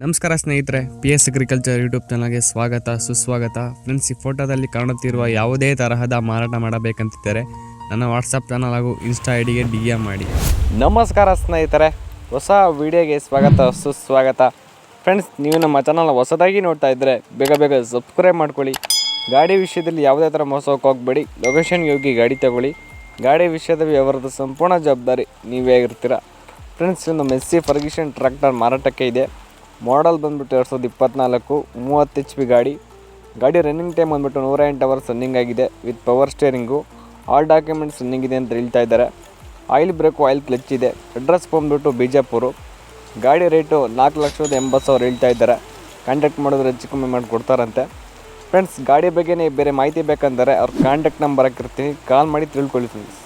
ನಮಸ್ಕಾರ ಸ್ನೇಹಿತರೆ, PS agriculture YouTube ಚಾನಲ್ಗೆ ಸ್ವಾಗತ ಸುಸ್ವಾಗತ. ಫ್ರೆಂಡ್ಸ್, ಈ ಫೋಟೋದಲ್ಲಿ ಕಾಣುತ್ತಿರುವ ಯಾವುದೇ ತರಹದ ಮಾರಾಟ ಮಾಡಬೇಕಂತಿದ್ದರೆ ನನ್ನ ವಾಟ್ಸಪ್ ಚಾನಲ್ ಹಾಗೂ ಇನ್ಸ್ಟಾ ಐಡಿಗೆ DM ಮಾಡಿ. ನಮಸ್ಕಾರ ಸ್ನೇಹಿತರೆ, ಹೊಸ ವಿಡಿಯೋಗೆ ಸ್ವಾಗತ ಸುಸ್ವಾಗತ. ಫ್ರೆಂಡ್ಸ್, ನೀವು ನಮ್ಮ ಚಾನಲ್ ಹೊಸದಾಗಿ ನೋಡ್ತಾ ಇದ್ದರೆ ಬೇಗ ಸಬ್ಸ್ಕ್ರೈಬ್ ಮಾಡ್ಕೊಳ್ಳಿ. ಗಾಡಿ ವಿಷಯದಲ್ಲಿ ಯಾವುದೇ ಥರ ಮೋಸಕ್ಕೆ ಹೋಗಬೇಡಿ. ಲೊಕೇಶನ್ಗೆ ಹೋಗಿ ಗಾಡಿ ತಗೊಳ್ಳಿ. ಗಾಡಿ ವಿಷಯದ ವ್ಯವಹಾರದ ಸಂಪೂರ್ಣ ಜವಾಬ್ದಾರಿ ನೀವೇ ಆಗಿರ್ತೀರ. ಫ್ರೆಂಡ್ಸ್, ಒಂದು ಮೆಸ್ಸಿ ಫರ್ಗ್ಯೂಸನ್ ಟ್ರ್ಯಾಕ್ಟರ್ ಮಾರಾಟಕ್ಕೆ ಇದೆ. ಮಾಡಲ್ ಬಂದುಬಿಟ್ಟು 2024 30 HP ಗಾಡಿ ರನ್ನಿಂಗ್ ಟೈಮ್ ಬಂದುಬಿಟ್ಟು 108 ಅವರ್ಸ್ ರನ್ನಿಂಗ್ ಆಗಿದೆ. With power steering, all documents running ಇದೆ ಅಂತ ಹೇಳ್ತಾ ಇದ್ದಾರೆ. ಆಯಿಲ್ ಬ್ರೇಕು, ಆಯಿಲ್ ಕ್ಲಚ್ ಇದೆ. ಅಡ್ರೆಸ್ ಬಂದುಬಿಟ್ಟು ಬಿಜಾಪುರ. ಗಾಡಿ ರೇಟು 4,80,000 ಹೇಳ್ತಾ ಇದ್ದಾರೆ. ಕಾಂಟ್ಯಾಕ್ಟ್ ಮಾಡಿದ್ರೆ ಹೆಚ್ಚು ಕಮ್ಮಿ ಮಾಡಿ ಕೊಡ್ತಾರಂತೆ. ಫ್ರೆಂಡ್ಸ್, ಗಾಡಿ ಬಗ್ಗೆ ಬೇರೆ ಮಾಹಿತಿ ಬೇಕಂದರೆ ಅವ್ರ ಕಾಂಟ್ಯಾಕ್ಟ್ ನಂಬರ್ ಹಾಕಿರ್ತೀನಿ, ಕಾಲ್ ಮಾಡಿ ತಿಳ್ಕೊಳ್ಳಿ ಫ್ರೆಂಡ್ಸ್.